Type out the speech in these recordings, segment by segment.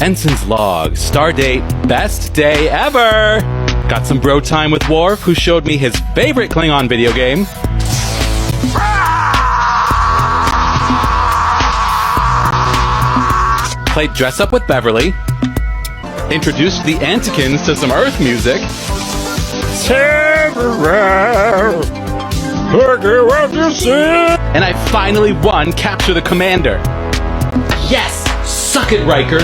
Ensign's log, star date, best day ever! Got some bro time with Worf, who showed me his favorite Klingon video game. Played dress up with Beverly. Introduced the Antikins to some Earth music. And I finally won Capture the Commander. Yes! Suck it, Riker.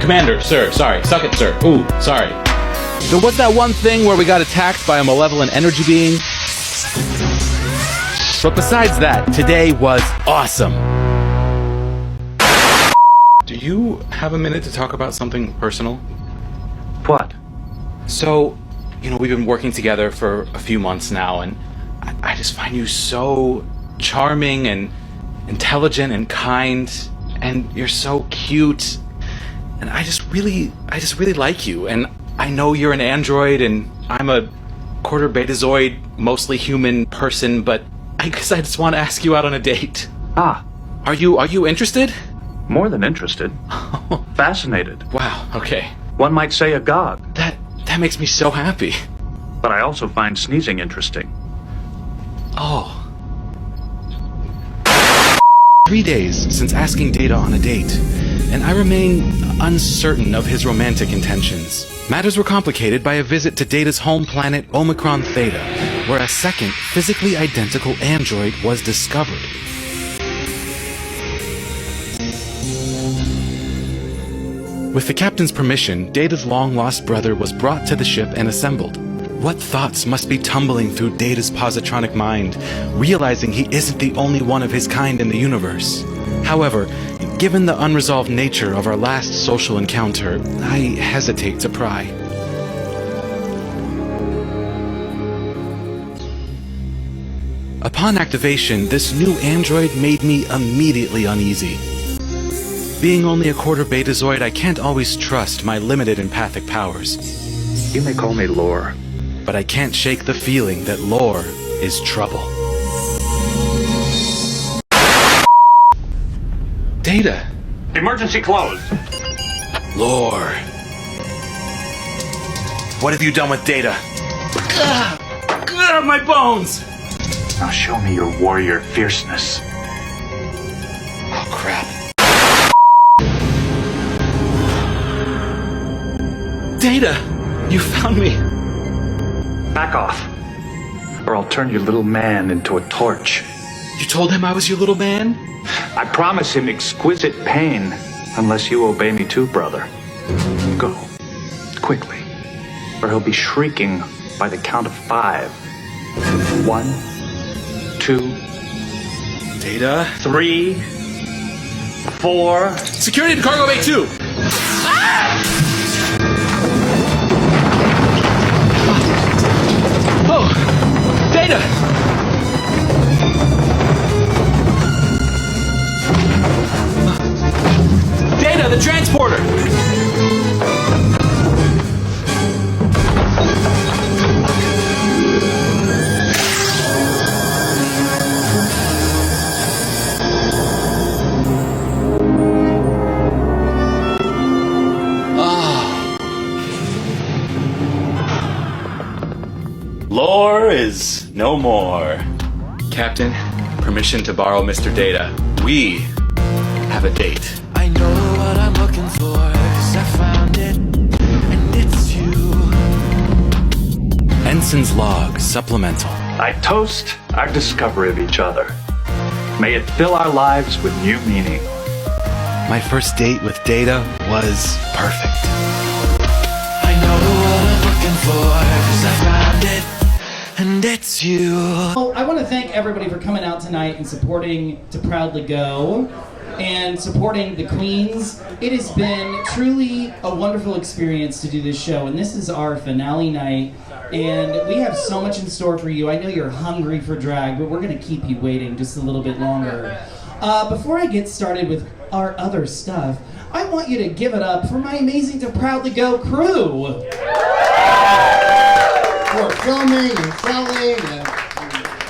Commander, sir. Sorry. Suck it, sir. Ooh, sorry. There was that one thing where we got attacked by a malevolent energy being. But besides that, today was awesome. Do you have a minute to talk about something personal? What? So, we've been working together for a few months now, and I just find you so charming and intelligent and kind, and you're so cute, and I just really like you. And I know you're an android, and I'm a quarter betazoid, mostly human person, but I guess I just want to ask you out on a date. Ah. Are you interested? More than interested. Fascinated. Wow, okay. One might say agog. That makes me so happy. But I also find sneezing interesting. Oh. 3 days since asking Data on a date, and I remain uncertain of his romantic intentions. Matters were complicated by a visit to Data's home planet Omicron Theta, where a second, physically identical android was discovered. With the captain's permission, Data's long-lost brother was brought to the ship and assembled. What thoughts must be tumbling through Data's positronic mind, realizing he isn't the only one of his kind in the universe? However, given the unresolved nature of our last social encounter, I hesitate to pry. Upon activation, this new android made me immediately uneasy. Being only a quarter betazoid, I can't always trust my limited empathic powers. You may call me Lore. But I can't shake the feeling that Lore is trouble. Data! Emergency closed. Lore. What have you done with Data? My bones! Now show me your warrior fierceness. Oh, crap. Data! You found me! Back off, or I'll turn your little man into a torch. You told him I was your little man? I promise him exquisite pain, unless you obey me too, brother. Go, quickly, or he'll be shrieking by the count of 5. 1, 2... Data? 3, 4... Security to Cargo Bay 2! Ah! Oh! Data! Data, the transporter! Lore is no more. Captain, permission to borrow Mr. Data. We have a date. I know what I'm looking for, 'cause I found it, and it's you. Ensign's log, supplemental. I toast our discovery of each other. May it fill our lives with new meaning. My first date with Data was perfect. I know what I'm looking for, 'cause I found it, and it's you. Well, I want to thank everybody for coming out tonight and supporting To Proudly Go and supporting the Queens. It has been truly a wonderful experience to do this show, and this is our finale night, and we have so much in store for you. I know you're hungry for drag, but we're going to keep you waiting just a little bit longer. Before I get started with our other stuff, I want you to give it up for my amazing To Proudly Go crew. For filming and selling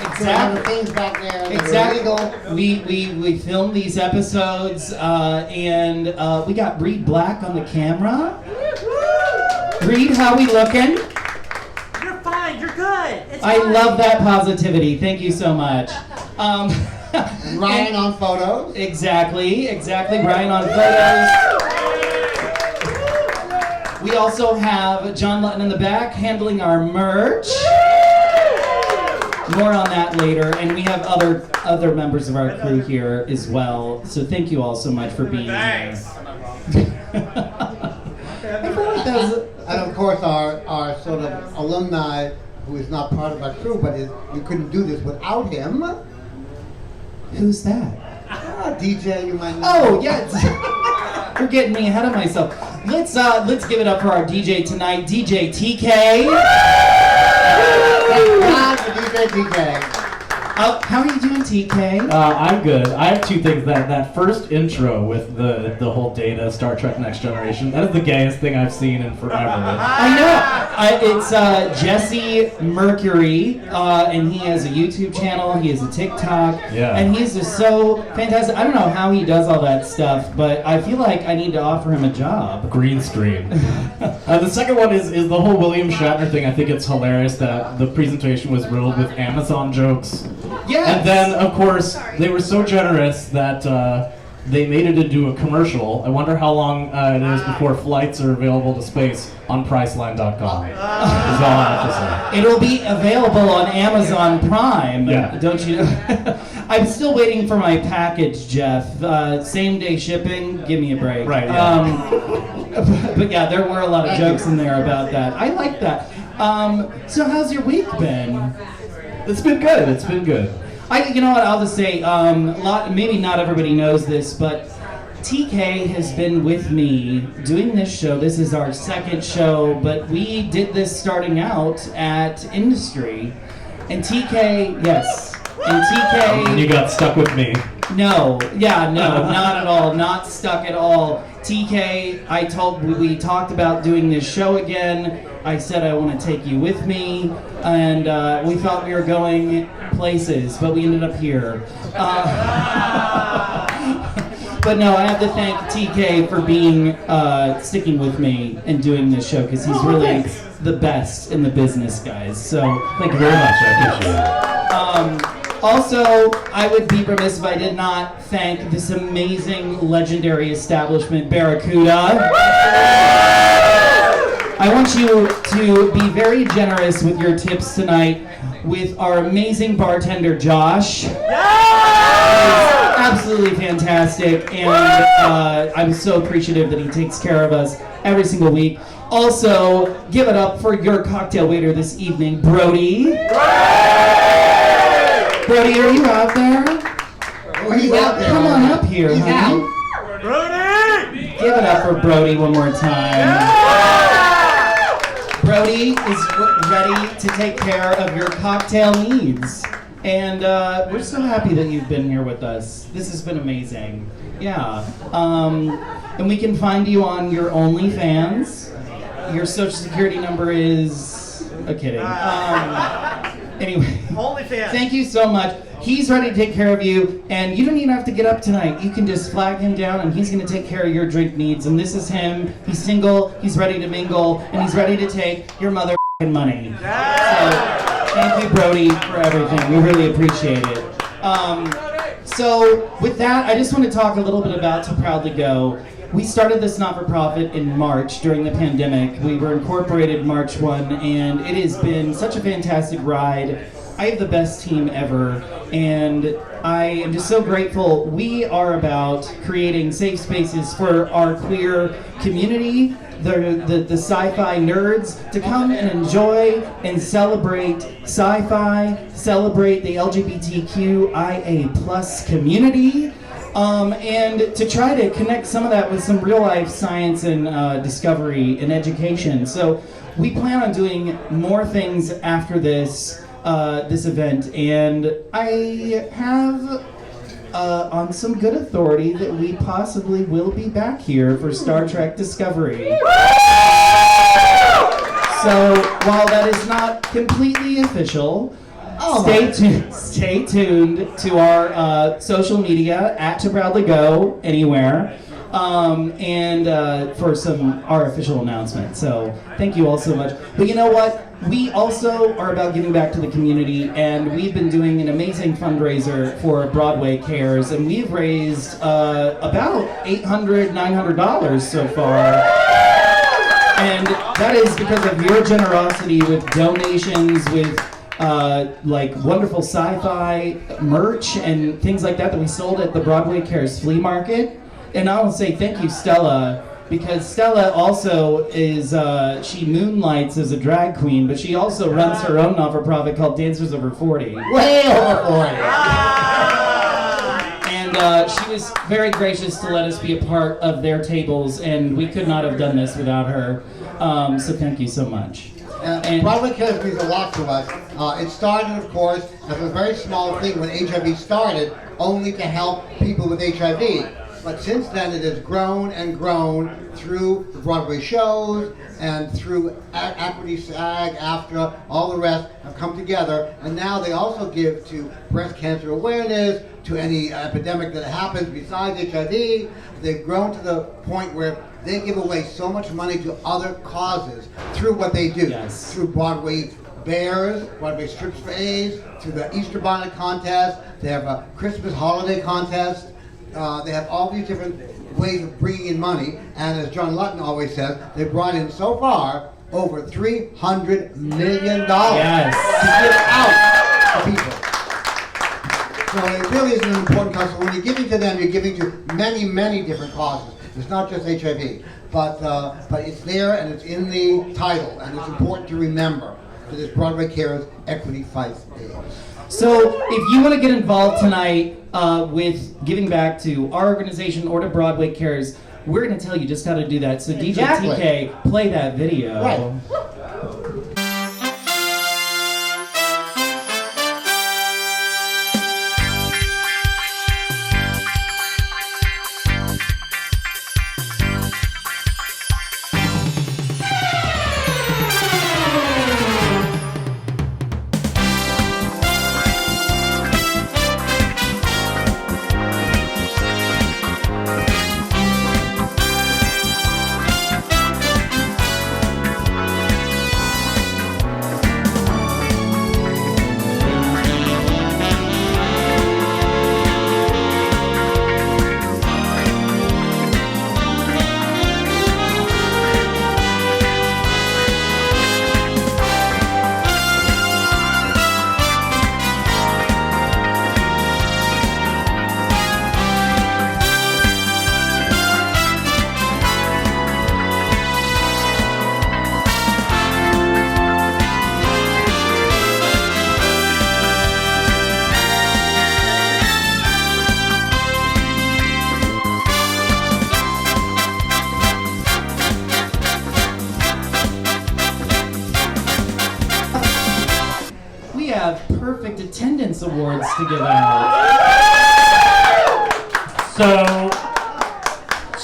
and Exactly. Things back there. That Exactly. Are illegal. We filmed these episodes, and we got Reed Black on the camera. Reed, how we looking? You're fine. You're good. It's I fine. love that positivity. Thank you so much. And Ryan on photos. Exactly. Ryan on photos. We also have John Lutton in the back handling our merch. More on that later, and we have other members of our crew here as well. So thank you all so much for being here. I feel like that was And of course, our sort of alumni, who is not part of our crew, but we couldn't do this without him. who's that? DJ, you might know. Oh yeah, you're getting me ahead of myself. Let's give it up for our DJ tonight, DJ TK. Thank God for DJ TK. How are you doing, TK? I'm good. I have two things. That first intro with the whole Data Star Trek Next Generation, that is the gayest thing I've seen in forever. I know. It's Jesse Mercury, and he has a YouTube channel. He has a TikTok, Yeah. and he's just so fantastic. I don't know how he does all that stuff, but I feel like I need to offer him a job. Green screen. The second one is the whole William Shatner thing. I think it's hilarious that the presentation was riddled with Amazon jokes. Yes. And then, of course, they were so generous that they made it into a commercial. I wonder how long it is before flights are available to space on Priceline.com. Is all I have to say. It'll be available on Amazon Prime. Yeah. Don't you? I'm still waiting for my package, Jeff. Same day shipping. Give me a break. Right, yeah. But yeah, there were a lot of jokes in there about that. I like that. So how's your week been? It's been good. It's been good. You know what? I'll just say, maybe not everybody knows this, but TK has been with me doing this show. This is our second show, but we did this starting out at Industry. And TK, yes. And TK... And you got stuck with me. No, not at all. Not stuck at all. TK, we talked about doing this show again. I said I want to take you with me, and we thought we were going places, but we ended up here. But no, I have to thank TK for being sticking with me and doing this show, because he's really the best in the business, guys. So Thank you very much. I appreciate it. Also, I would be remiss if I did not thank this amazing, legendary establishment, Barracuda. I want you to be very generous with your tips tonight with our amazing bartender, Josh. Absolutely fantastic, and I'm so appreciative that he takes care of us every single week. Also, give it up for your cocktail waiter this evening, Brody. Brody, are you out there? Oh, he's out there. Come on up here, He's honey. out. Brody! Give it up for Brody one more time. Brody is ready to take care of your cocktail needs. And we're so happy that you've been here with us. This has been amazing. Yeah. And we can find you on your OnlyFans. Your social security number is... kidding. Anyway. OnlyFans. Thank you so much. He's ready to take care of you, and you don't even have to get up tonight. You can just flag him down, and he's going to take care of your drink needs. And this is him. He's single, he's ready to mingle, and he's ready to take your mother money. So, thank you, Brody, for everything. We really appreciate it. So, with that, I just want to talk a little bit about To Proudly Go. We started this not-for-profit in March during the pandemic. We were incorporated March 1, and it has been such a fantastic ride. I have the best team ever, and I am just so grateful. We are about creating safe spaces for our queer community, the sci-fi nerds, to come and enjoy and celebrate sci-fi, celebrate the LGBTQIA plus community, and to try to connect some of that with some real-life science and discovery and education. So we plan on doing more things after this event, and I have on some good authority that we possibly will be back here for Star Trek Discovery. So while that is not completely official, Oh, Stay tuned to our social media at To Proudly Go anywhere, and for our official announcement. So thank you all so much. But you know what? We also are about giving back to the community, and we've been doing an amazing fundraiser for Broadway Cares, and we've raised about $800, $900 so far. And that is because of your generosity with donations, with like wonderful sci-fi merch and things like that we sold at the Broadway Cares flea market. And I want to say thank you, Stella, because Stella also is, she moonlights as a drag queen, but she also runs her own not-for-profit called Dancers Over 40. Way over 40. And she was very gracious to let us be a part of their tables, and we could not have done this without her. So thank you so much. And Broadway Cares means a lot to us. It started, of course, as a very small thing when HIV started, only to help people with HIV. But since then, it has grown and grown through the Broadway shows and through Equity, SAG, AFTRA, all the rest have come together. And now they also give to breast cancer awareness, to any epidemic that happens besides HIV. They've grown to the point where they give away so much money to other causes through what they do. Yes. Through Broadway Bears, Broadway Strips for AIDS, through the Easter Bonnet Contest. They have a Christmas holiday contest. They have all these different ways of bringing in money, and as John Lutton always says, they brought in so far over $300 million Yes. to give out to people. So it really is an important cause. So when you're giving to them, you're giving to many, many different causes. It's not just HIV, but it's there and it's in the title, and it's important to remember that this Broadway Cares Equity Fights AIDS. So if you want to get involved tonight with giving back to our organization or to Broadway Cares, we're going to tell you just how to do that. So Exactly. DJ TK, play that video. Right. Perfect attendance awards to give out. So,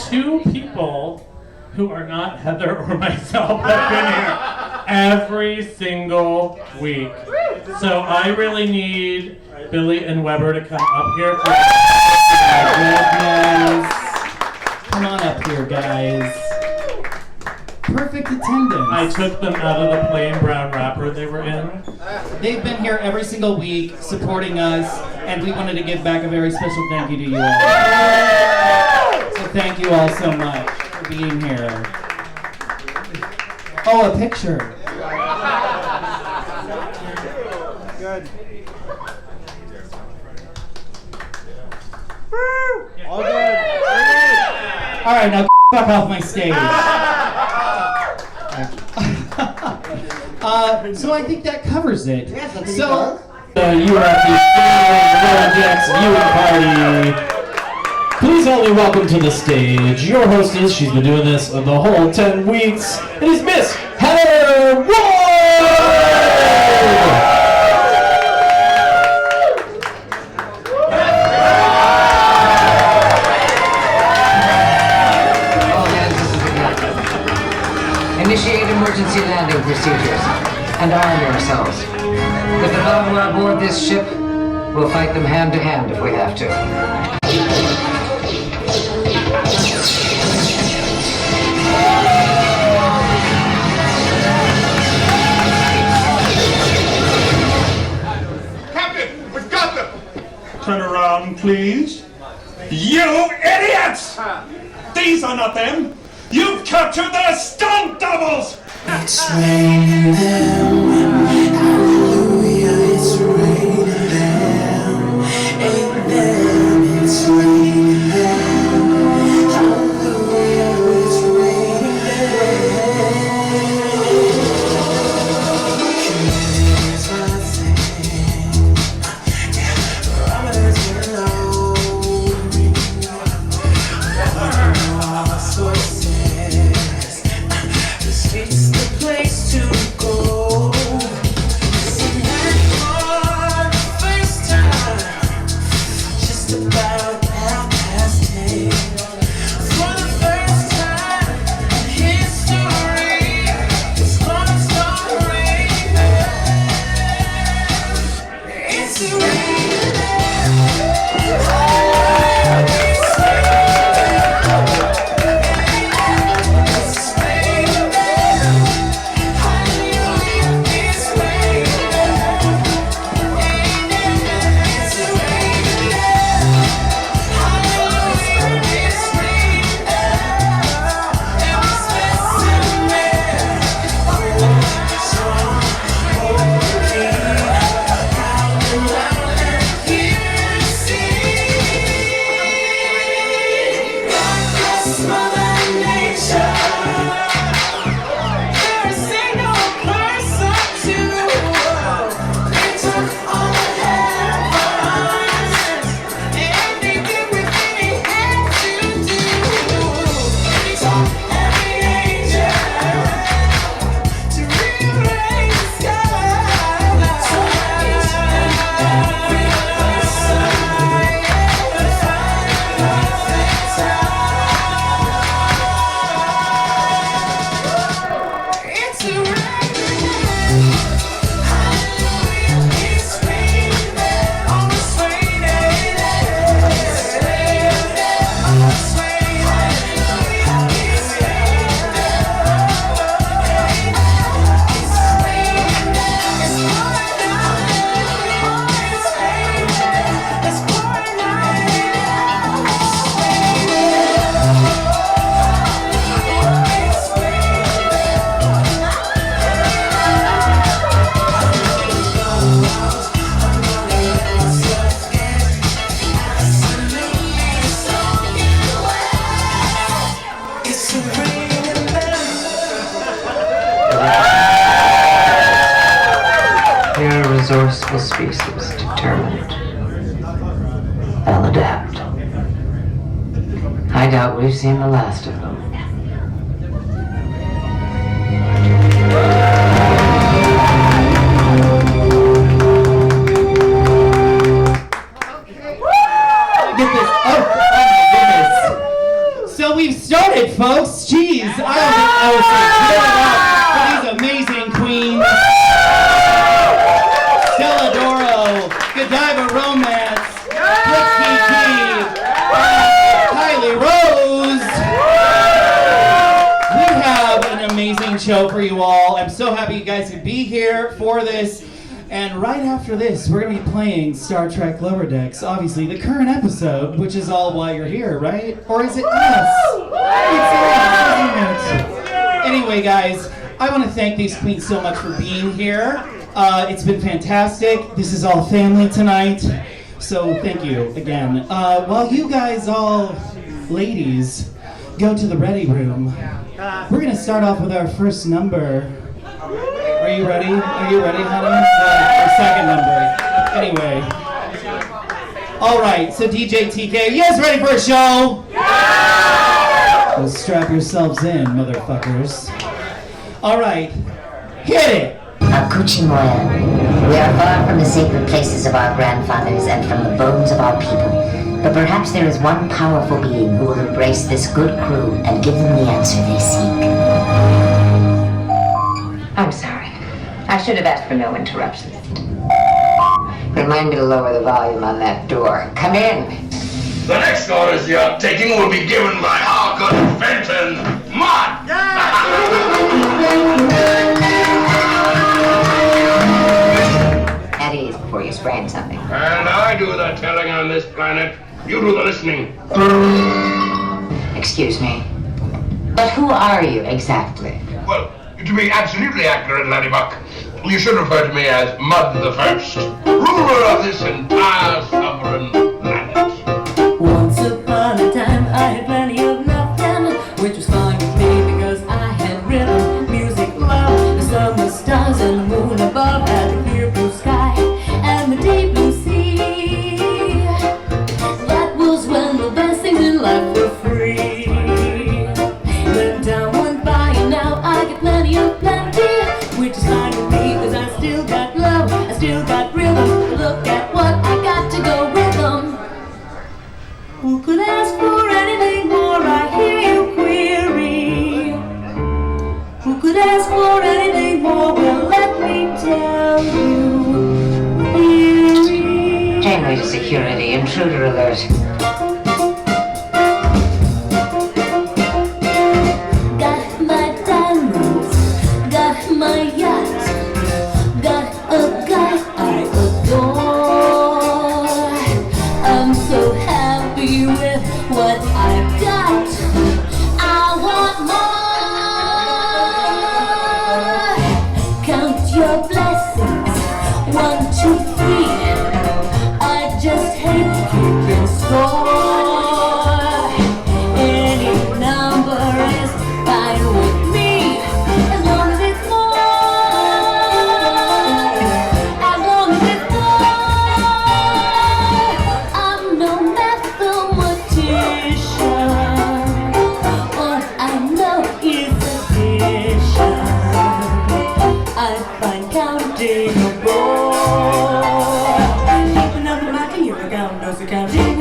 two people who are not Heather or myself have been here every single week. So I really need Billy and Weber to come up here. Come on up here, guys. Perfect attendance. I took them out of the plain brown wrapper they were in. They've been here every single week supporting us, and we wanted to give back a very special thank you to you all. So thank you all so much for being here. Oh, a picture. Good. All good. All right, now fuck off my stage. So I think that covers it. Yes, I think so, it does. You are at the Jack's viewing party. Please help me welcome to the stage your hostess. She's been doing this the whole 10 weeks. It is Miss Heather Ward! Initiate emergency landing procedures and arm yourselves. With the Nova aboard this ship, we'll fight them hand to hand if we have to. Captain, we've got them! Turn around, please. You idiots! These are not them! You've captured their stunt doubles! It's raining them. Hallelujah, it's raining them. Ain't them, it's raining them. Hallelujah, it's raining them. Community's rising. Barometers are low. Our sources. The streets, the place to go. Sing that for the first time, just about 10:30. For the first time in history, it's gonna start raining. It's raining. They're a resourceful species, determined. They'll adapt. I doubt we've seen the last of them. Get this. Oh my goodness. So we've started, folks. Jeez, I don't think I was so good enough for these amazing queens. Stella Doro, Godiva Romance, Brooks Key, Kylie Rose. We have an amazing show for you all. I'm so happy you guys could be here for this. And right after this, we're going to be playing Star Trek Lower Decks. Obviously, the current episode, which is all why you're here, right? Or is it us? It's us, isn't it? Anyway, guys, I want to thank these queens so much for being here. It's been fantastic. This is all family tonight. So thank you again. While you guys all, ladies, go to the ready room, we're going to start off with our first number. Are you ready? Are you ready, honey? Our second number. Anyway. All right, so DJ TK, are you guys ready for a show? Yeah! Well, strap yourselves in, motherfuckers. All right, hit it! Akuchimoya, we are far from the sacred places of our grandfathers and from the bones of our people. But perhaps there is one powerful being who will embrace this good crew and give them the answer they seek. I'm sorry. I should have asked for no interruptions. Remind me to lower the volume on that door. Come in. The next orders you're taking will be given by our good Fenton Mott. At ease before you sprain something. And I do the telling on this planet. You do the listening. Excuse me. But who are you exactly? Well, to be absolutely accurate, Laddybuck, you should refer to me as Mud the First, ruler of this entire sovereign planet. Once upon a time, I had plenty of nothing, which was fine with me because I had rhythm, music, love, the sun, the stars, and the moon above, had the clear blue sky and the deep blue sea. That was when the best things in life were free. Then time went by and now I get plenty of plenty, which is fine with me because I still got love, I still got rhythm. Look at what I got to go with them. Who could ask for anything more? I hear you query. Who could ask for anything more? Well, let me tell you. Theory. Janeway to security. Intruder alert. Got my diamonds, got my yacht, got a guy I adore. I'm so happy with what I've got. I want more. Count your blessings, 1, 2, 3. I just hate keeping score. Any number is fine with me, as long as it's more. As long as it's more. I'm no mathematician. All I know is addition. I find counting a bore. Keep a number like a year ago, knows the counting.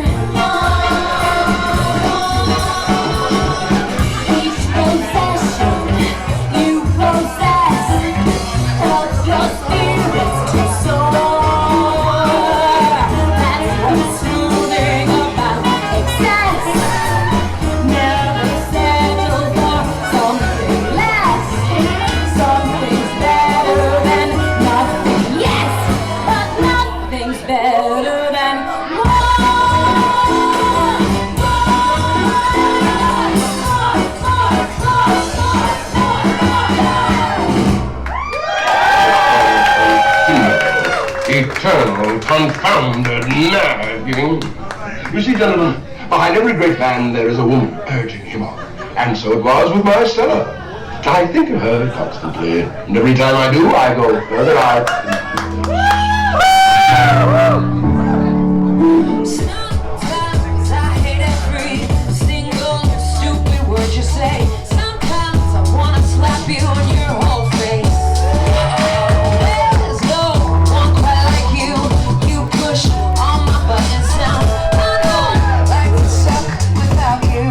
Each possession you possess helps your spirits to soar. That's what's soothing about excess. Never settle for something less. Something's better than nothing, yes, but nothing's better than more. Eternal, confounded nagging. You see, gentlemen, behind every great man there is a woman urging him on. And so it was with my Stella. I think of her constantly, and every time I do, I go further out. Sometimes I hate every single stupid word you say. Sometimes I wanna slap you on your whole face. There's no one quite like you. You push all my buttons now. I know I like to suck without you.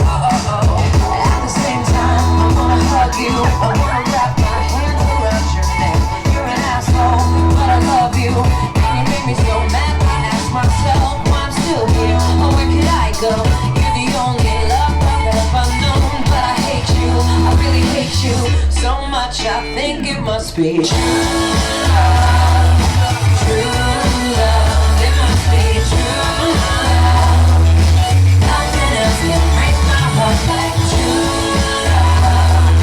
At the same time, I wanna hug you. I wanna wrap my hands around your neck. You're an asshole, but I love you. And you make me so mad. I ask myself why I'm still here. Oh, where could I go? You're the only love I've ever known. But I hate you, I really hate you so much. I think it must be true love. True love, it must be true love. Nothing else can break my heart like true love.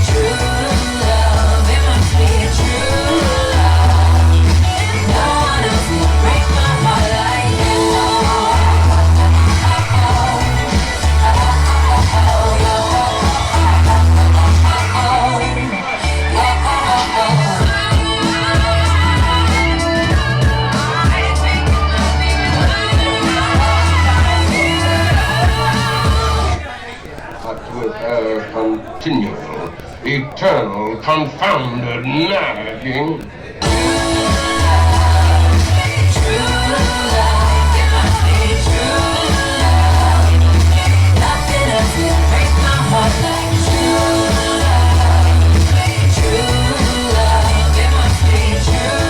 True love, it must be true love. No one else can break my heart like you. But with her continual, eternal, confounded nagging. True love, it must be true.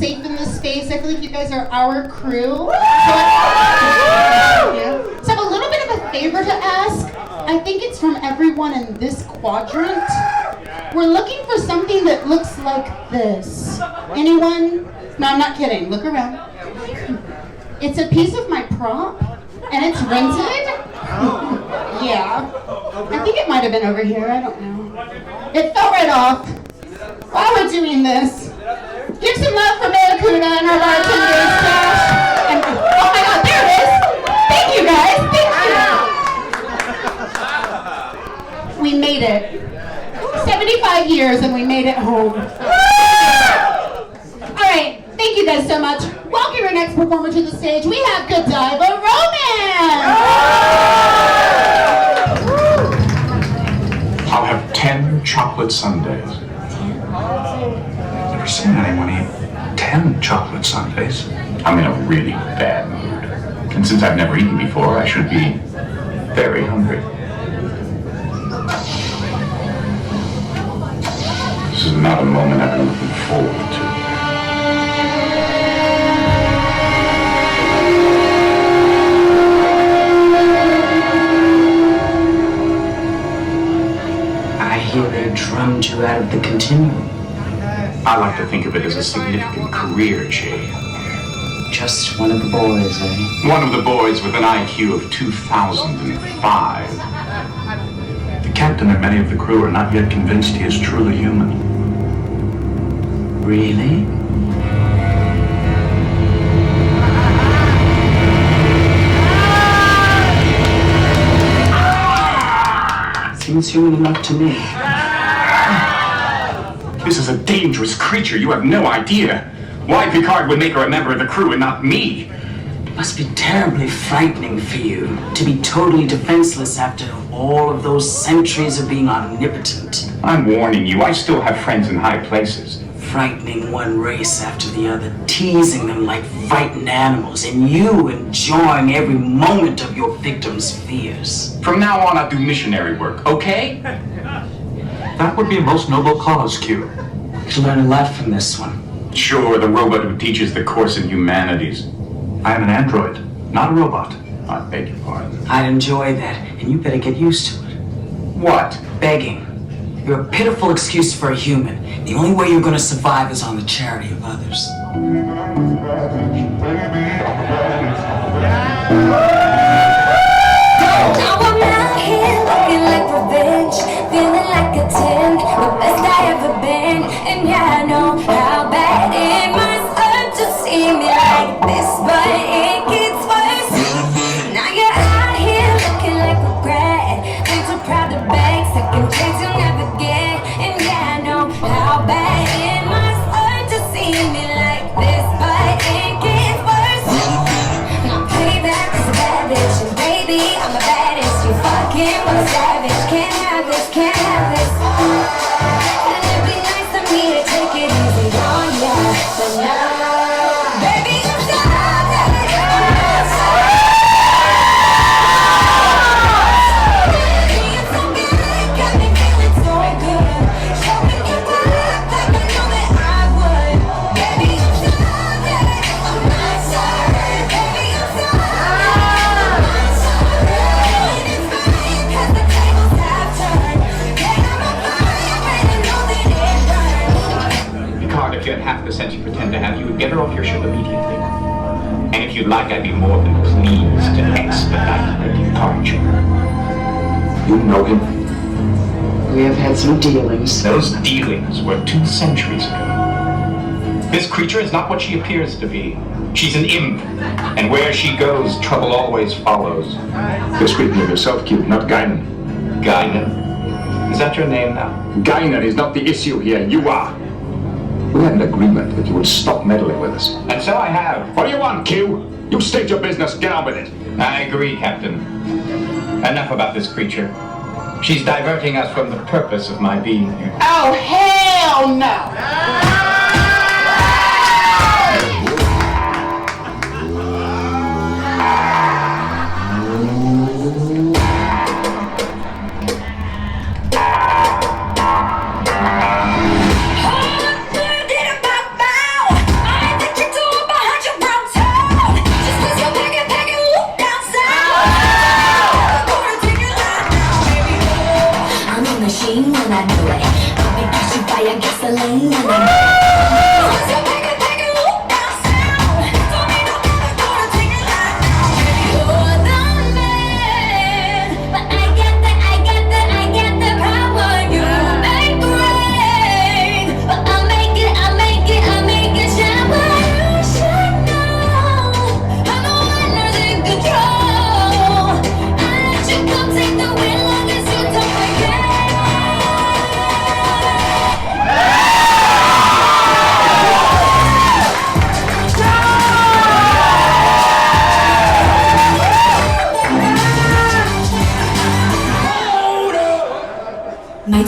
safe in this space. I feel like you guys are our crew. So I have a little bit of a favor to ask. I think it's from everyone in this quadrant. We're looking for something that looks like this. Anyone? No, I'm not kidding. Look around. It's a piece of my prop, and it's rented. Yeah. I think it might have been over here. I don't know. It fell right off. While we're doing this, give some love for Barracuda and our bartenders, Josh. And, oh my God, there it is. Thank you, guys. Thank you. We made it. 75 years and we made it home. All right, thank you guys so much. Welcome our next performer to the stage. We have Godiva Romance. I'll have 10 chocolate sundaes. Never seen anyone eat 10 chocolate sundaes. I'm in a really bad mood. And since I've never eaten before, I should be very hungry. This is not a moment I've been looking forward to. I hear they drummed you out of the continuum. I like to think of it as a significant career change. Just one of the boys, eh? One of the boys with an IQ of 2005. The captain and many of the crew are not yet convinced he is truly human. Really? Seems human enough to me. This is a dangerous creature. You have no idea. Why Picard would make her a member of the crew and not me? It must be terribly frightening for you to be totally defenseless after all of those centuries of being omnipotent. I'm warning you, I still have friends in high places. Frightening one race after the other, teasing them like frightened animals, and you enjoying every moment of your victims' fears. From now on, I'll do missionary work, okay? That would be a most noble cause, Q. You should learn a lot from this one. Sure, the robot who teaches the course in humanities. I am an android, not a robot. I beg your pardon. I'd enjoy that, and you better get used to it. What? Begging. You're a pitiful excuse for a human. The only way you're gonna survive is on the charity of others. Now I'm out here looking like revenge, feeling like a 10, the best I ever been. And yeah, I know how bad it must hurt to see me like this, but it gets worse. Now you're out here looking like a grad, ain't too proud to beg, second chance you'll never get. And yeah, I know how bad it must hurt to see me like this, but it gets worse. Now payback is a bad bitch, and baby, I'm the baddest. You fucking with a savage, can't have this, can't have this. And it'd be nice of me to take it easy on ya, but no, baby, I'm sorry. It's so good, got me feeling so good. Show me your love like I know that I would. Baby, I'm sorry. I'm not sorry. Baby, I'm sorry. I'm not sorry. And it's fine 'cause the tables have turned. Yeah, I'm a fire and I know that it burns. Picard, if you had half the sense you pretend to have, you would get her off your ship immediately. And if you'd like, I'd be more than pleased to expedite her departure. You know him? We have had some dealings. Those dealings were 2 centuries ago. This creature is not what she appears to be. She's an imp, and where she goes, trouble always follows. You're speaking of yourself, Q, not Guinan. Guinan? Is that your name now? Guinan is not the issue here. You are. We had an agreement that you would stop meddling with us. And so I have. What do you want, Q? You state your business. Get on with it. I agree, Captain. Enough about this creature. She's diverting us from the purpose of my being here. Oh, hell no! Hold on, did a bow bow. I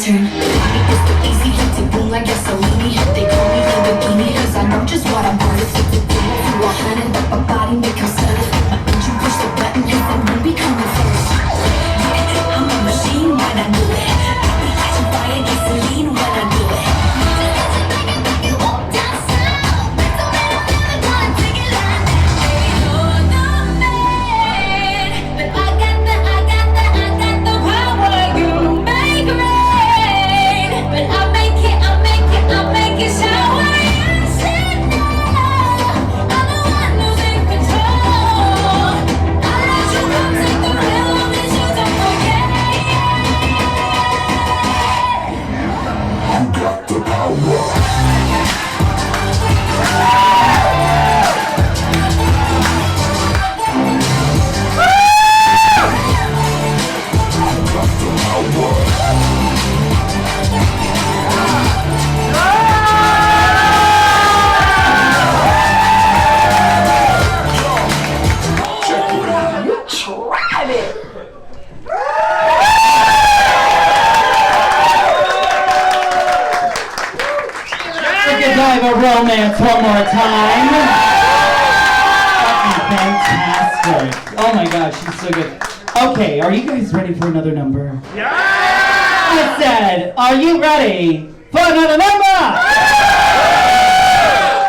turn. It's the easy hectic boom like gasoline. They call me Lamborghini cause I know just what I'm worth. To 100 up my body make them stutter. Once you push the button, hit the moon becoming first. Yeah, I'm a machine when I do it. I be catching fire, gasoline when I do it. Romance one more time. Fantastic. Oh my gosh, she's so good. Okay, are you guys ready for another number? Yeah! I said, are you ready for another number?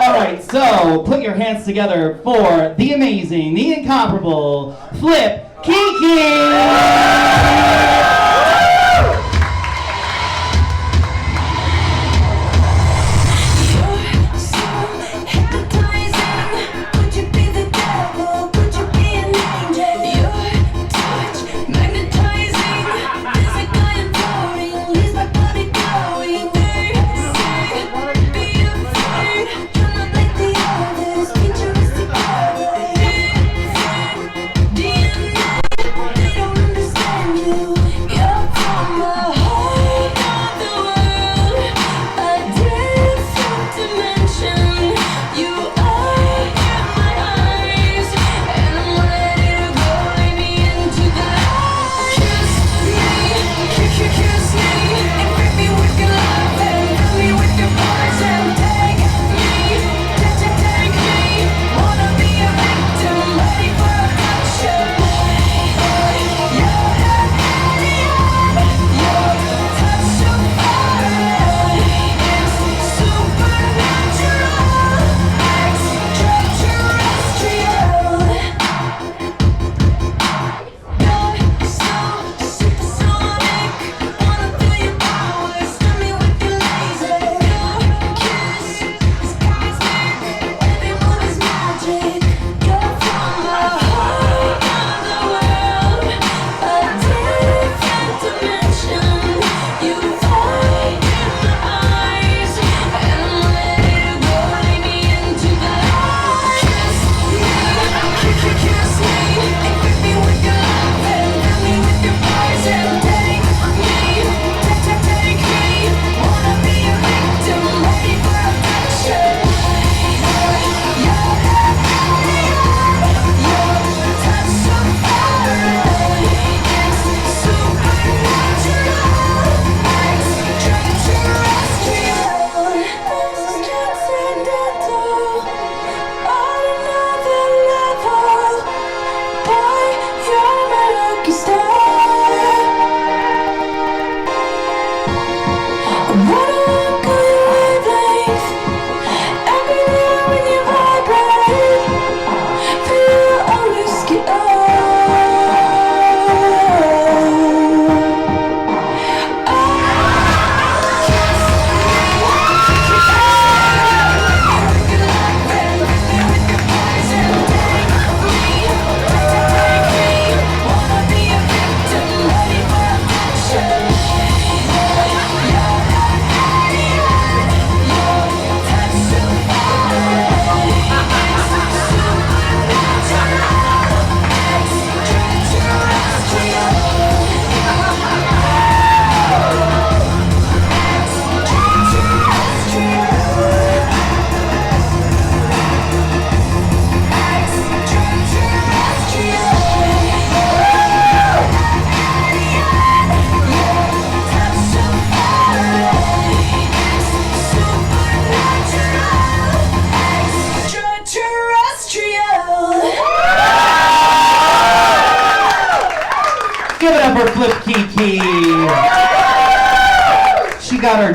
Alright, so put your hands together for the amazing, the incomparable Flip Kiki!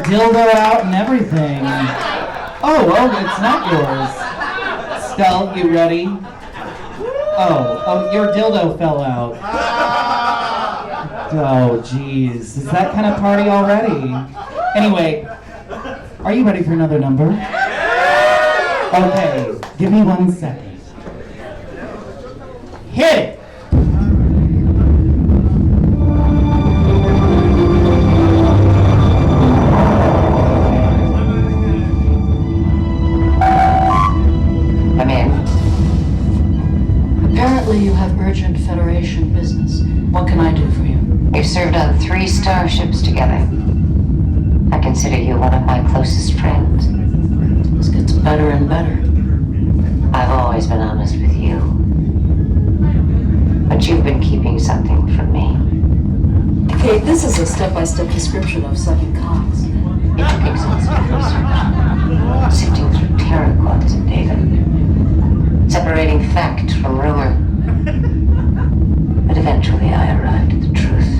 dildo out and everything. Oh, it's not yours. Stell, you ready? Oh, your dildo fell out. Oh, jeez. Is that kind of party already? Anyway, are you ready for another number? Okay, give me 1 second. Hit it! Come in. Apparently you have urgent Federation business. What can I do for you? We've served on 3 starships together. I consider you one of my closest friends. This gets better and better. I've always been honest with you. But you've been keeping something from me. Kate, this is a step-by-step description of sucking cocks. It took exhaustive research. Sifting through terror quotes and data. Separating fact from rumor. But eventually I arrived at the truth.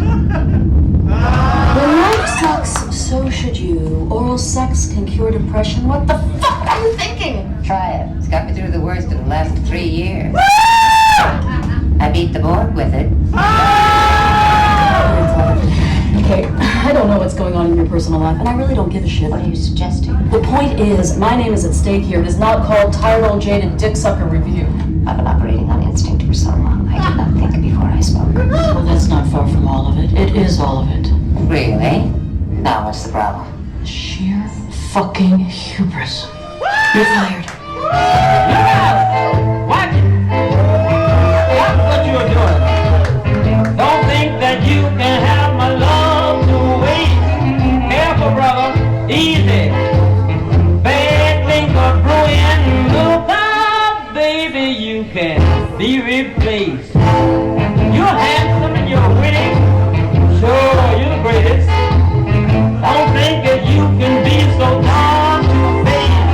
When life sucks, so should you. Oral sex can cure depression. What the fuck are you thinking? Try it. It's got me through the worst of the last 3 years. I beat the board with it. Okay, I don't know what's going on in your personal life, and I really don't give a shit. What are you suggesting? The point is, my name is at stake here. It is not called Tyrone Jaded Dick Sucker Review. I've been operating on instinct for so long. I did not think before I spoke. Well, that's not far from all of it. It is all of it. Really? Now what's the problem? Sheer fucking hubris. You're fired. Watch it! Watch what you're doing. Don't think that you can have my love to waste. Careful, brother. Easy. Bad things are brewing. Look out, baby, you can be replaced. You're handsome and you're winning. Sure, you're the greatest. Don't think that you can be so darn two-faced.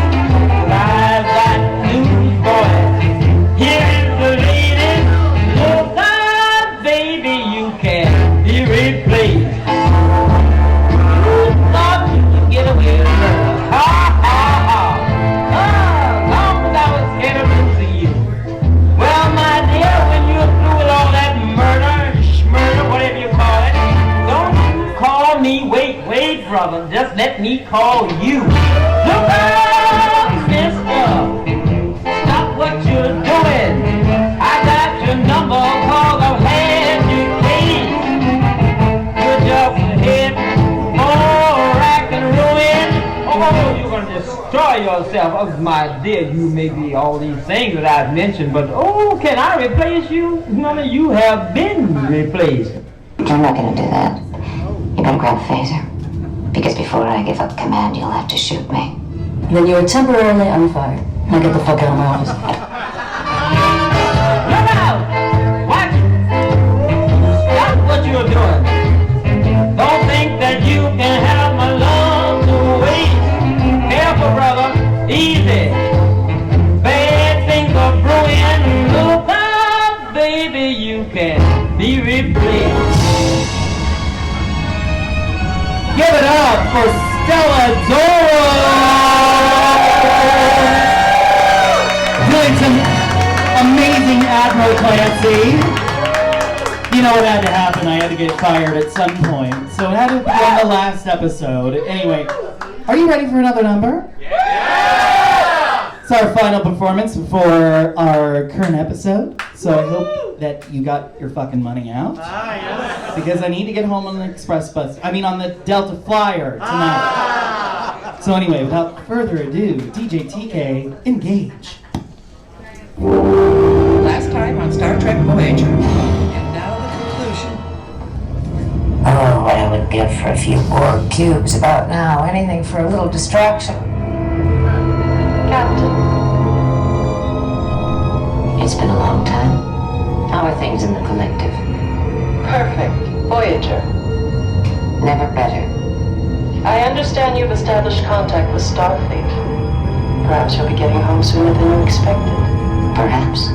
I've got news for you. Here is the lady. Look out, baby, you can be replaced. You thought you could get away with murder. Ha, ha, ha. Long as I was scared of losing you. Well, my dear, when you're through with all that murder, schmurder, whatever you call it, don't you call me, wait, brother, just let me call you. Look out, mister, stop what you're doing. I got your number, cause I've had your case. You're just head for rack and ruin. Oh, you're gonna destroy yourself. Oh, my dear, you may be all these things that I've mentioned, but oh, can I replace you? None of you have been replaced. I'm not gonna do that. You better grab a phaser. Because before I give up command, you'll have to shoot me. Then you are temporarily unfired. Now get the fuck out of my office. Look out! Watch it! Stop what you're doing. Don't think that you can have my love to waste. Careful, brother. Easy. Bad things are brewing. Look out, baby, you can be replaced. Give it up for Stella Doro! Doing some amazing Admiral Clancy. You know what had to happen? I had to get fired at some point. So it had to be on the last episode. Anyway, are you ready for another number? Yeah! It's our final performance before our current episode. So I hope that you got your fucking money out. Because I need to get home on the express bus. I mean on the Delta Flyer tonight. So anyway, without further ado, DJ TK, engage. Last time on Star Trek Voyager. And now the conclusion. Oh, what I would give for a few Borg cubes about now. Anything for a little distraction. Captain. It's been a long time. How are things in the collective? Perfect. Voyager. Never better. I understand you've established contact with Starfleet. Perhaps you'll be getting home sooner than you expected. Perhaps.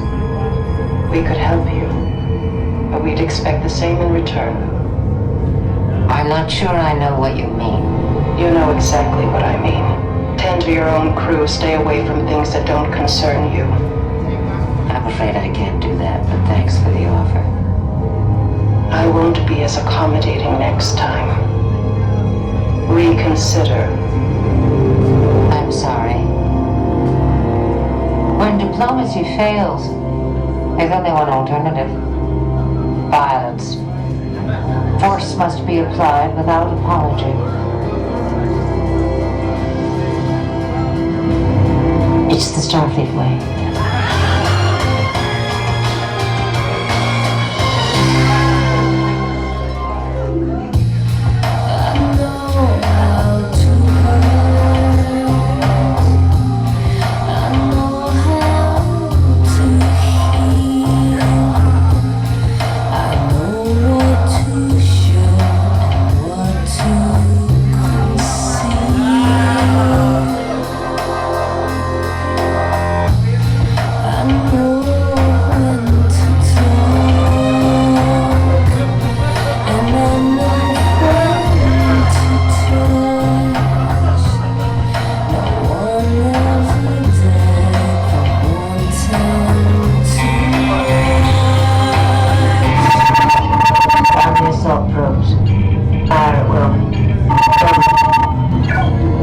We could help you, but we'd expect the same in return. I'm not sure I know what you mean. You know exactly what I mean. Tend to your own crew, stay away from things that don't concern you. I'm afraid I can't do that, but thanks for the offer. I won't be as accommodating next time. Reconsider. I'm sorry. When diplomacy fails, there's only one alternative. Violence. Force must be applied without apology. It's the Starfleet way.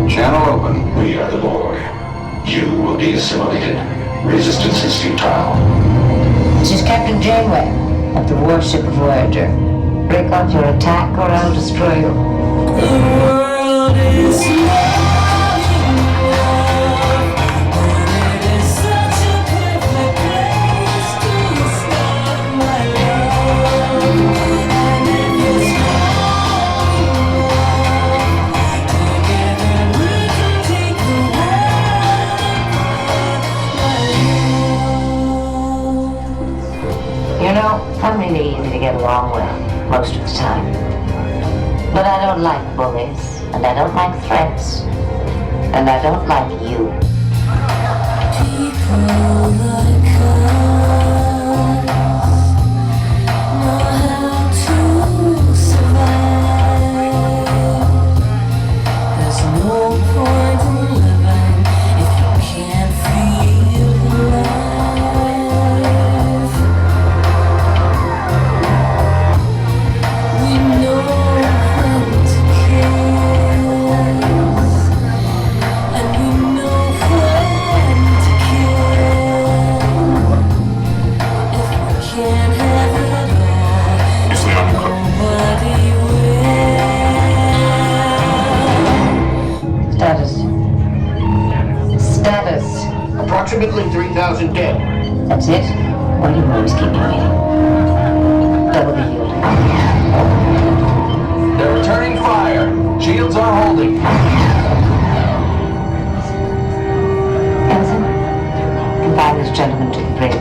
Channel open. We are the Borg. You will be assimilated. Resistance is futile. This is Captain Janeway of the warship Voyager. Break off your attack or I'll destroy you. The world is I'm really easy to get along with, most of the time. But I don't like bullies, and I don't like threats, and I don't like you. People like us know how to survive. There's no point in living if you can't feel alive. Approximately 3,000 dead. That's it? Why do you always keep me waiting? Double the yield. They're returning fire. Shields are holding. Elsa, confine this gentleman to the brig.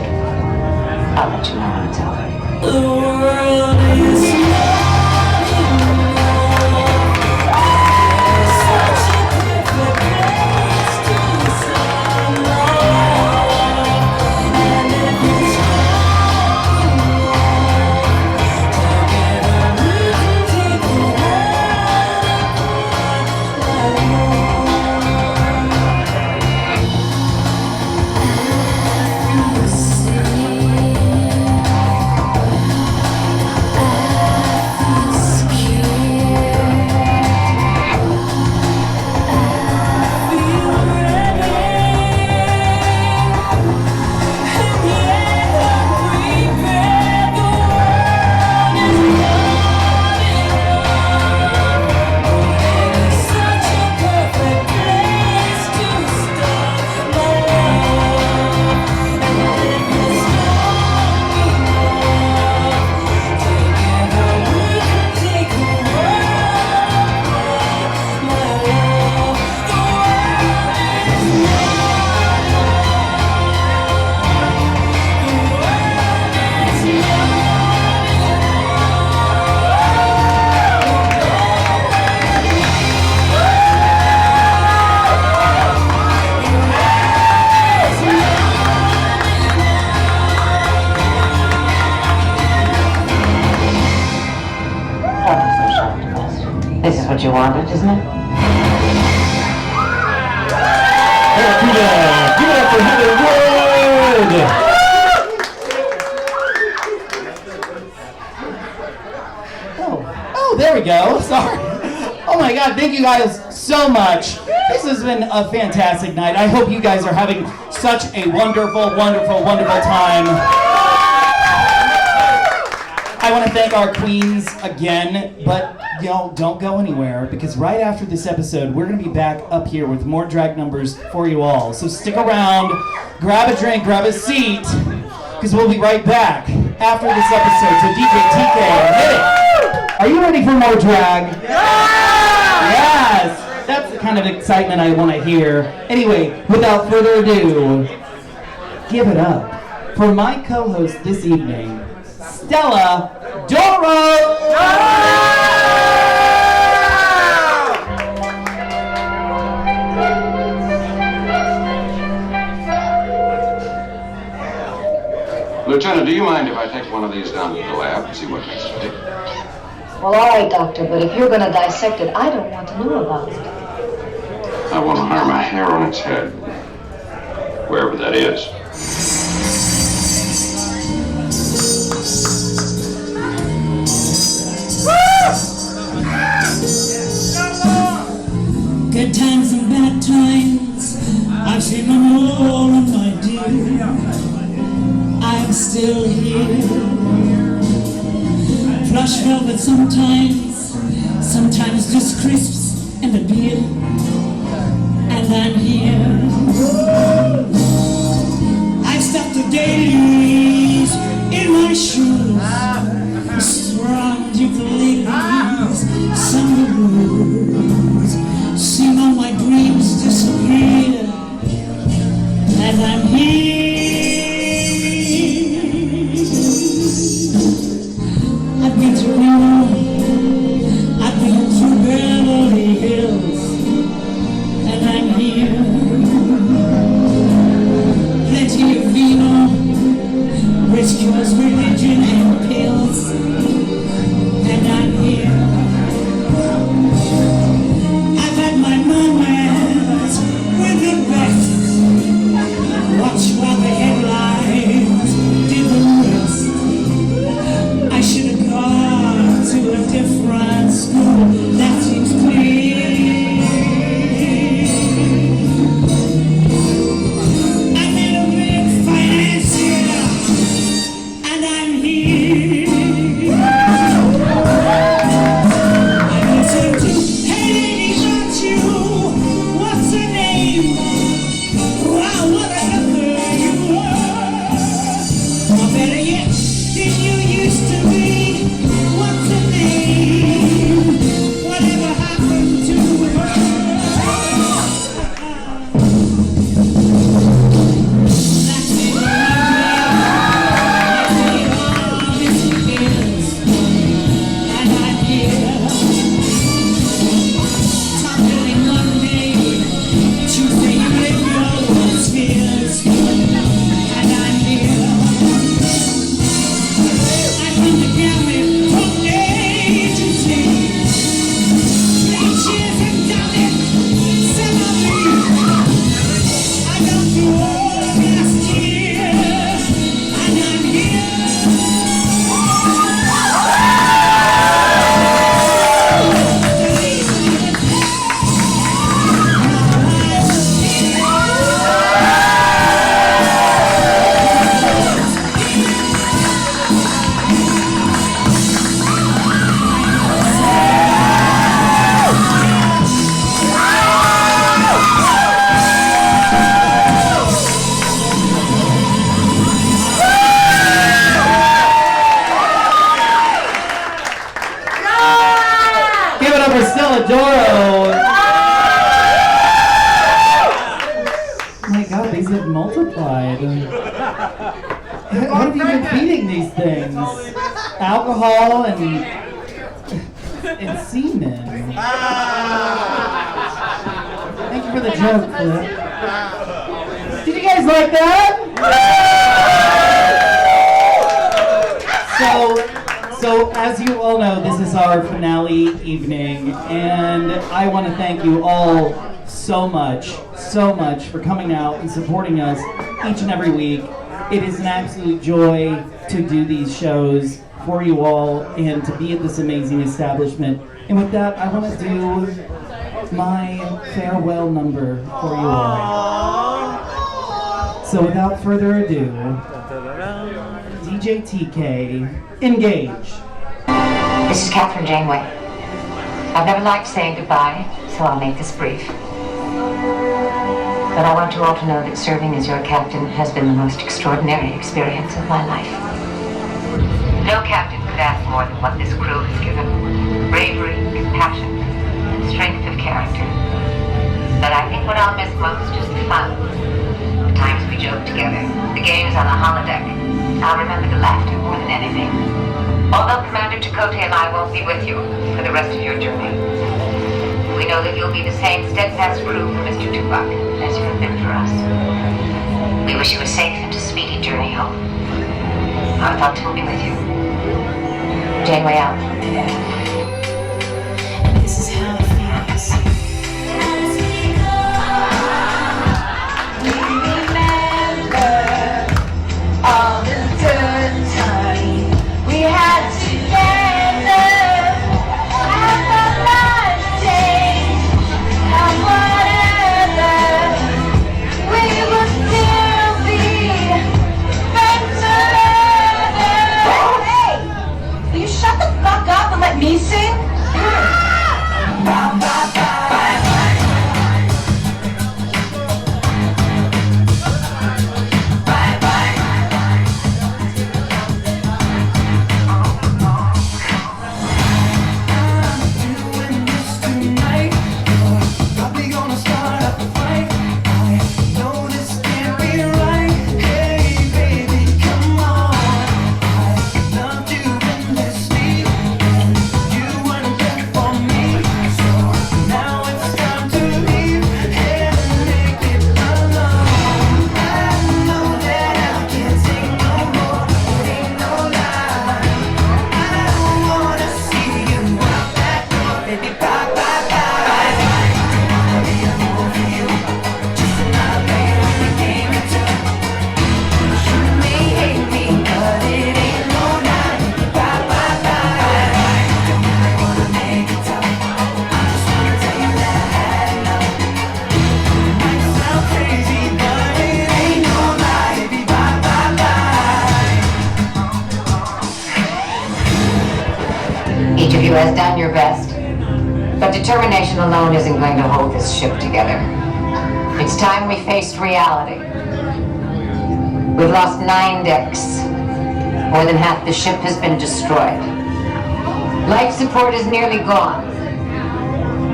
I'll let you know when it's over. The world is This is what you wanted, isn't it? Give it up for Heather Wood! Oh, there we go. Sorry. Oh my God, thank you guys so much. This has been a fantastic night. I hope you guys are having such a wonderful, wonderful, wonderful time. I want to thank our queens again, but don't go anywhere, because right after this episode, we're going to be back up here with more drag numbers for you all. So stick around, grab a drink, grab a seat, because we'll be right back after this episode. So DJ TK, hit it. Are you ready for more drag? Yes! That's the kind of excitement I want to hear. Anyway, without further ado, give it up for my co-host this evening, Stella Doro! Lieutenant, do you mind if I take one of these down to the lab and see what makes it tick? Well, all right, Doctor, but if you're going to dissect it, I don't want to know about it. I want to harm a hair on its head, wherever that is. Good times and bad times, I've seen them all, my dear. I'm still here. Plush velvet sometimes just crisps and a beer. And I'm here. I've stuck the days in my shoes, strummed ukuleles, sung the blues, seen all my dreams disappear. And I'm here. I've been to Rico, I've been to Beverly Hills, and I'm here. Plenty of vino, which cures religion and pills, and I'm here. I've had my moments with the best. Watch while the headlines did the rest. I should have gone to a different school, that seems clear. I made a big financier, and I'm here. I listened to, hey lady, not you, what's her name? Wow, what a hooker you were. Or better yet, than you used to be. What's her name? Whatever happened to her? That's it, and I'm here. Talking Monday, Tuesday you live your spheres, and I'm here. I come to get me from A to Z. 8 years and done it, c'est la vie. I got through all of last year, and I'm here. Give it up for Stella Doro. Oh my God, these have multiplied. What have you been feeding these things? Alcohol and semen. Thank you for the joke, Flip. Did you guys like that? So as you all know, this is our finale evening, and I want to thank you all so much so much for coming out and supporting us each and every week. It is an absolute joy to do these shows for you all and to be at this amazing establishment. And with that, I want to do my farewell number for you all. So without further ado, DJ TK, engage. This is Catherine Janeway. I've never liked saying goodbye, so I'll make this brief. But I want you all to know that serving as your captain has been the most extraordinary experience of my life. No captain could ask more than what this crew has given. Bravery, compassion, and strength of character. But I think what I'll miss most is the fun. The times we joked together, the games on the holodeck. I'll remember the laughter more than anything. Although Commander Chakotay and I won't be with you for the rest of your journey, we know that you'll be the same steadfast crew for Mr. Tuvok as you have been for us. We wish you a safe and a speedy journey home. Our thoughts will be with you. Janeway out. This is how it feels. As we go, we remember all the good time we had together. And the life days and whatever, we will still be friends forever. Hey, will you shut the fuck up and let me sing? Each of you has done your best, but determination alone isn't going to hold this ship together. It's time we faced reality. We've lost 9 decks. More than half the ship has been destroyed. Life support is nearly gone.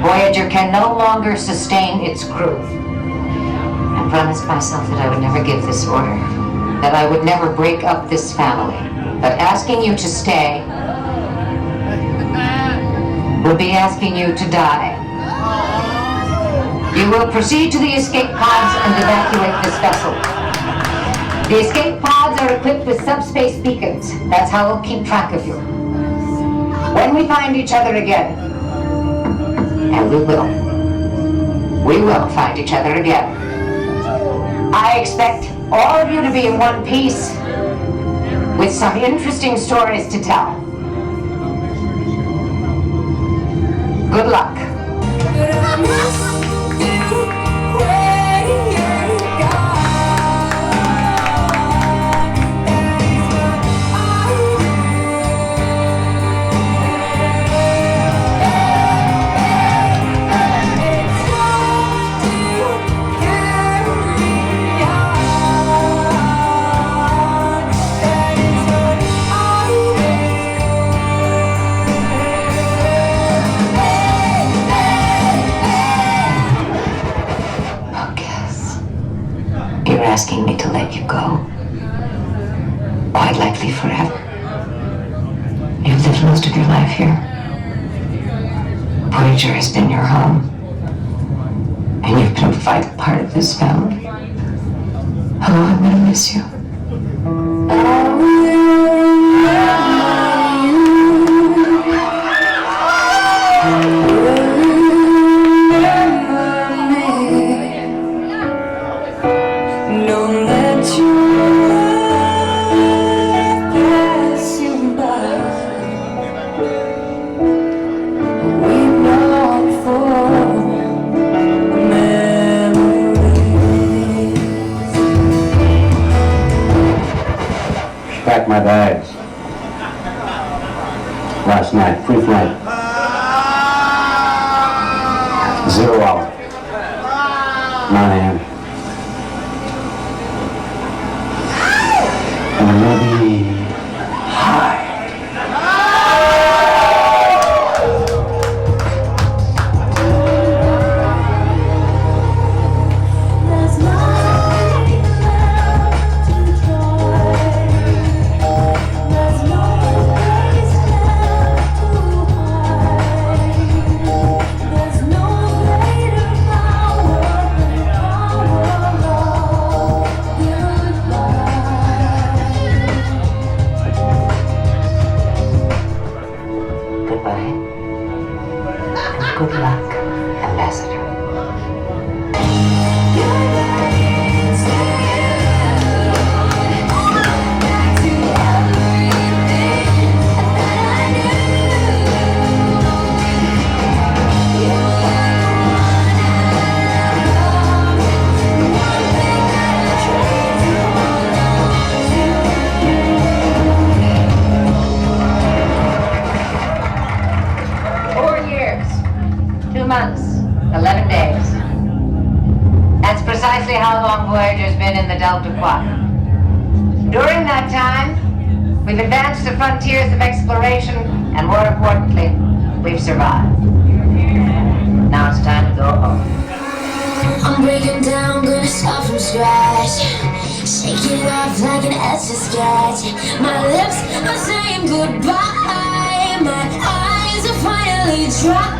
Voyager can no longer sustain its crew. I promised myself that I would never give this order, that I would never break up this family. But asking you to stay would be asking you to die. You will proceed to the escape pods and evacuate this vessel. The escape pods are equipped with subspace beacons. That's how we'll keep track of you. When we find each other again, and we will find each other again, I expect all of you to be in one piece with some interesting stories to tell. Good luck. You're asking me to let you go. Quite likely forever. You've lived most of your life here. Voyager has been your home. And you've been a vital part of this family. Oh, I'm gonna miss you. packed my bags. Last night, free flight. 0 hour. 9 a.m. And I'm gonna be high. Good luck, Ambassador. Months, 11 days. That's precisely how long Voyager's been in the Delta Quadrant. During that time, we've advanced the frontiers of exploration, and more importantly, we've survived. Now it's time to go home. I'm breaking down, gonna start from scratch. Shake it off like an etch-a-sketch. My lips are saying goodbye. My eyes are finally dry.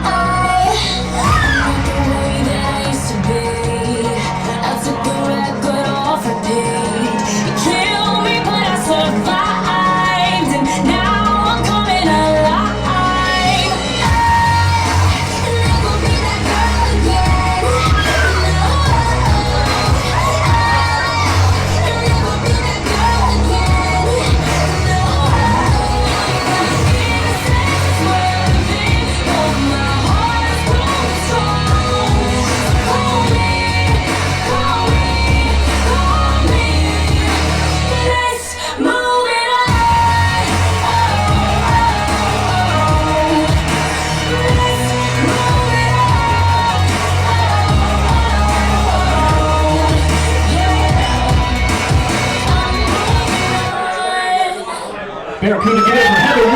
Barracuda, get it for Heather Ward!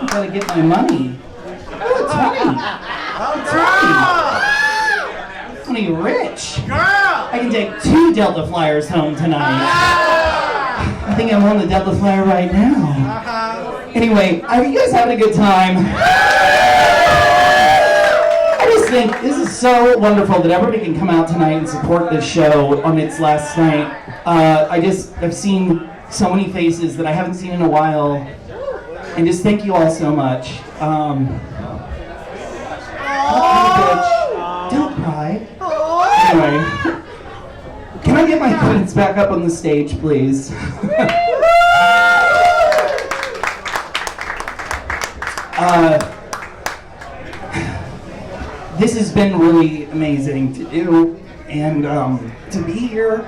I gotta get my money. Oh, Tony rich. I can take 2 Delta Flyers home tonight. I think I'm on the Delta Flyer right now. Anyway, are you guys having a good time? I just think this is so wonderful that everybody can come out tonight and support this show on its last night. I've seen so many faces that I haven't seen in a while, and just thank you all so much. Don't cry. Anyway, can I get my queens back up on the stage, please? This has been really amazing to do, and to be here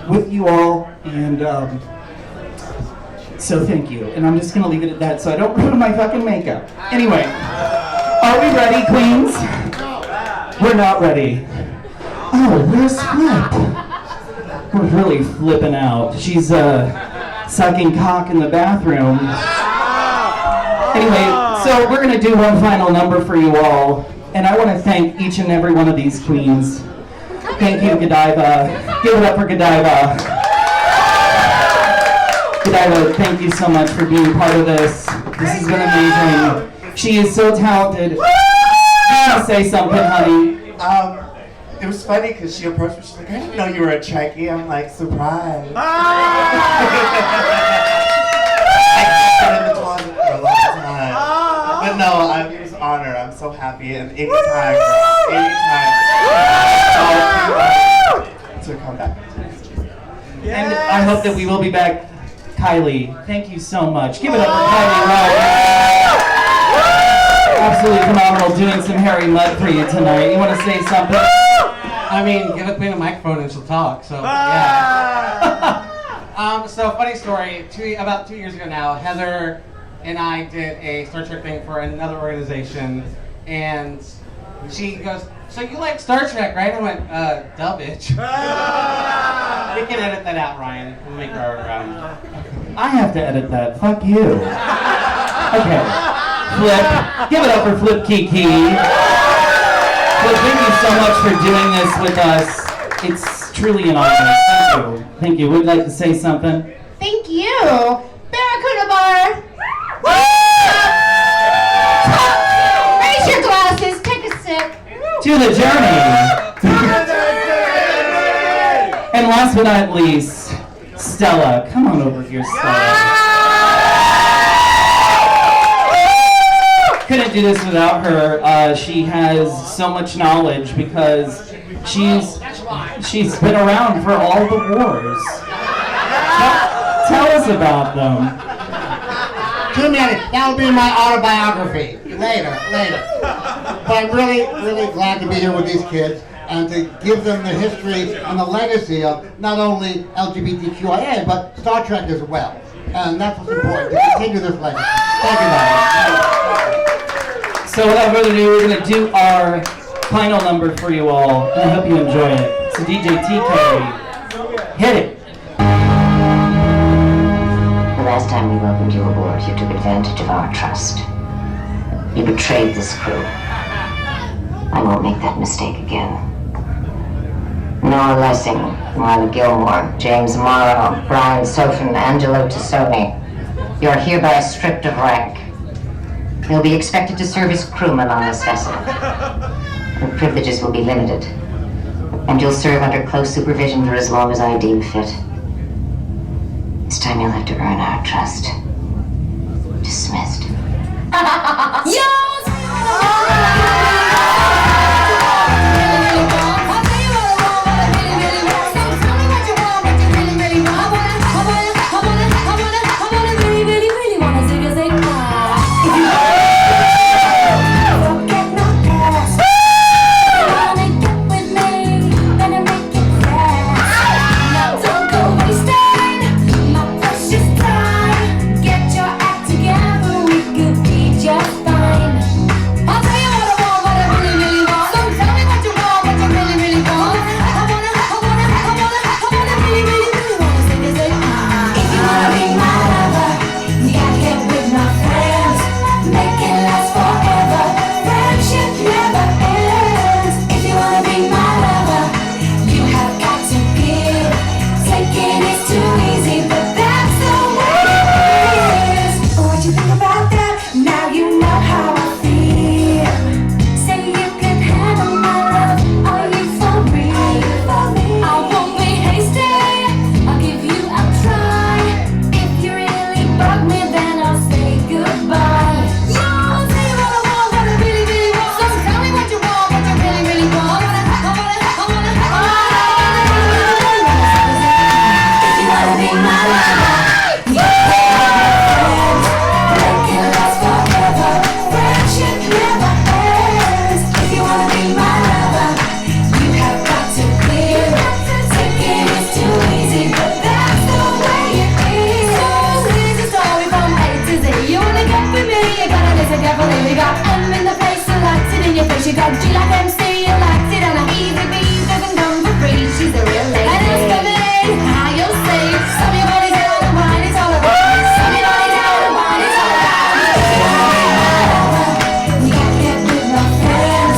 with you all, and so thank you. And I'm just gonna leave it at that so I don't ruin my fucking makeup. Anyway, are we ready, queens? We're not ready. Oh, where's Flip? We're really flipping out. She's sucking cock in the bathroom. Anyway, so we're gonna do one final number for you all. And I want to thank each and every one of these queens. Thank you, Godiva. Give it up for Godiva. Godiva, thank you so much for being part of this. This has been amazing. She is so talented. You want to say something, honey? It was funny because she approached me. She's like, I didn't know you were a Trekkie. I'm like, surprise. I've been in the closet for a long time. But no, it was an honor. I'm so happy. And anytime to come back. And I hope that we will be back. Kylie, thank you so much. Give it up for Kylie Rowe. Absolutely phenomenal doing some hairy mud for you tonight. You want to say something? I mean, give a queen a microphone and she'll talk. So yeah. So funny story. About 2 years ago now, Heather and I did a Star Trek thing for another organization, and she goes, "So you like Star Trek, right?" I went, "Duh, bitch." We can edit that out, Ryan. We'll make our. I have to edit that. Fuck you. Okay. Flip. Give it up for Flip Kiki. Flip, thank you so much for doing this with us. It's truly an honor. Thank you. Thank you. Would you like to say something? Thank you. Barracuda Bar. Raise your glasses. Take a sip. To the journey. And last but not least, Stella. Come on over here, Stella. Couldn't do this without her. She has so much knowledge because she's been around for all the wars. Tell us about them. Too many. That'll be my autobiography. Later. But I'm really glad to be here with these kids and to give them the history and the legacy of not only LGBTQIA, but Star Trek as well. And that's what's important, to continue this legacy. Thank you, guys. So without further ado, we're going to do our final number for you all, and I hope you enjoy it. So DJ TK, hit it. The last time we welcomed you aboard, you took advantage of our trust. You betrayed this crew. I won't make that mistake again. Noah Lessing, Marla Gilmore, James Morrow, Brian Sofin, Angelo Tassoni, you are hereby stripped of rank. You'll be expected to serve as crewmen on this vessel. Your privileges will be limited, and you'll serve under close supervision for as long as I deem fit. This time you'll have to earn our trust. Dismissed. She got G like MC, you liked it, and an easy beat doesn't come for free. She's a real lady. And it's coming, how you'll say, some your body down and wine, it's all about. Some your body down and wine, it's all about. You gotta get with my friends,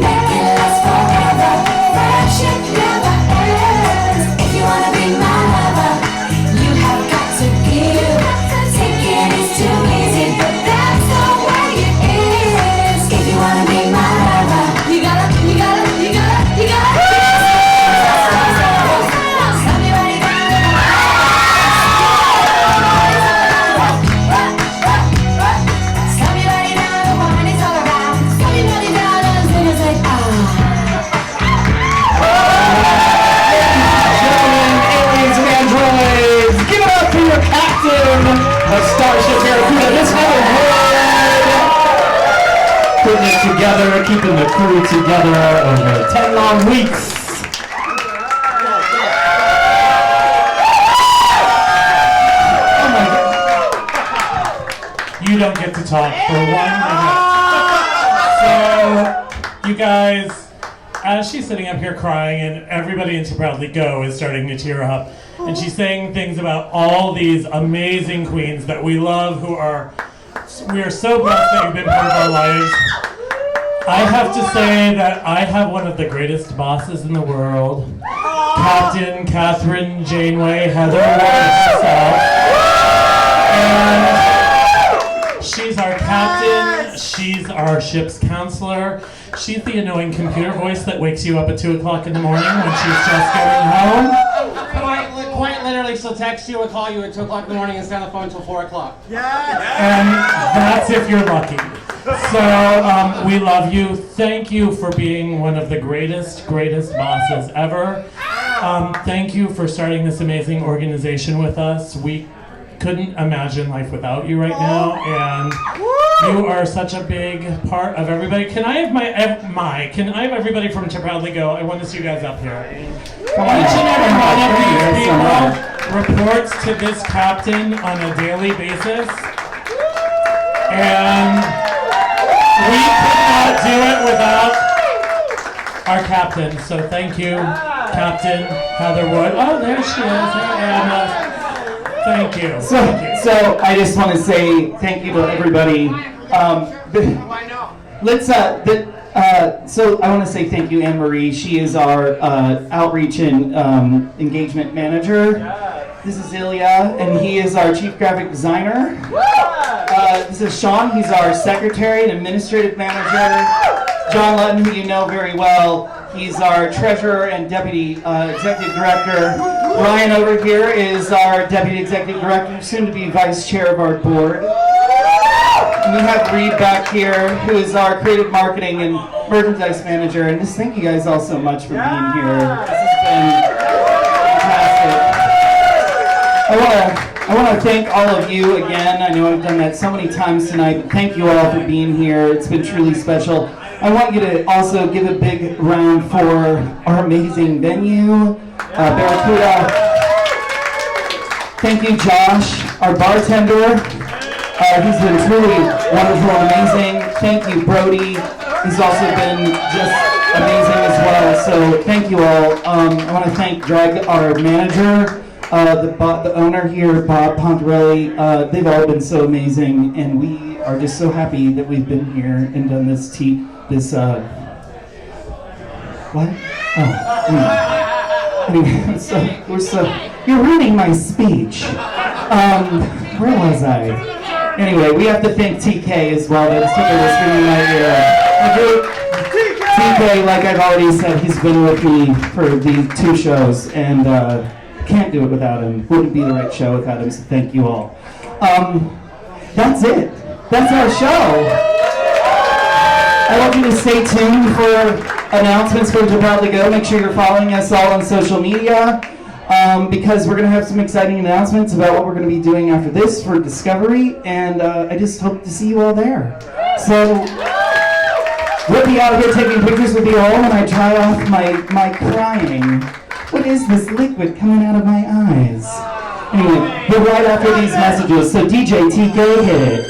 make it last forever. Friendship never ends. If you wanna be my lover, you have got to give. Taking is too easy, but that's the way it is. If you wanna be my you gotta Starship Barracuda, this putting it together, keeping the crew together over 10 long weeks. you don't get to talk for 1 minute. So, you guys, as she's sitting up here crying and everybody in To Proudly Go is starting to tear up, and she's saying things about all these amazing queens that we love, we are so blessed that you've been part of our lives. I have to say that I have one of the greatest bosses in the world, Captain Catherine Janeway Heather herself. And she's our captain, she's our ship's counselor, she's the annoying computer voice that wakes you up at 2 o'clock in the morning when she's just getting home. Quite literally, she'll text you or call you at 2 o'clock in the morning and stay on the phone until 4 o'clock. And that's if you're lucky. So, we love you. Thank you for being one of the greatest bosses ever. Thank you for starting this amazing organization with us. We couldn't imagine life without you right now, and you are such a big part of everybody. Can I have everybody from To Proudly Go? I want to see you guys up here. Each and every one of these people reports to this captain on a daily basis, and we could not do it without our captain. So thank you, Captain Heather Wood. Oh, there she is. Hey, Anna. Thank you. So I just want to say thank you to everybody. So I want to say thank you, Anne Marie. She is our outreach and engagement manager. This is Ilya, and he is our chief graphic designer. This is Sean. He's our secretary and administrative manager. John Lutton, who you know very well. He's our treasurer and deputy executive director. Ryan over here is our deputy executive director, soon to be vice chair of our board. And we have Reed back here, who is our creative marketing and merchandise manager. And just thank you guys all so much for being here. This has been fantastic. I want to thank all of you again. I know I've done that so many times tonight, but thank you all for being here. It's been truly special. I want you to also give a big round for our amazing venue, Barracuda. Thank you, Josh, our bartender. He's been truly wonderful and amazing. Thank you, Brody. He's also been just amazing as well. So thank you all. I want to thank Greg, our manager, the owner here, Bob Pontarelli. They've all been so amazing, and we are just so happy that we've been here and done this what? Oh, anyway, you're ruining my speech. Where was I? Anyway, we have to thank TK as well. That's TK, like I've already said, he's been with me for the 2 shows, and can't do it without him. Wouldn't be the right show without him, so thank you all. That's it. That's our show. I want you to stay tuned for announcements for To Proudly Go. Make sure you're following us all on social media, because we're going to have some exciting announcements about what we're going to be doing after this for Discovery, and I just hope to see you all there. So we'll be out here taking pictures with you all, and I dry off my crying. What is this liquid coming out of my eyes? Anyway, we're right after these messages, so DJ TK, hit it.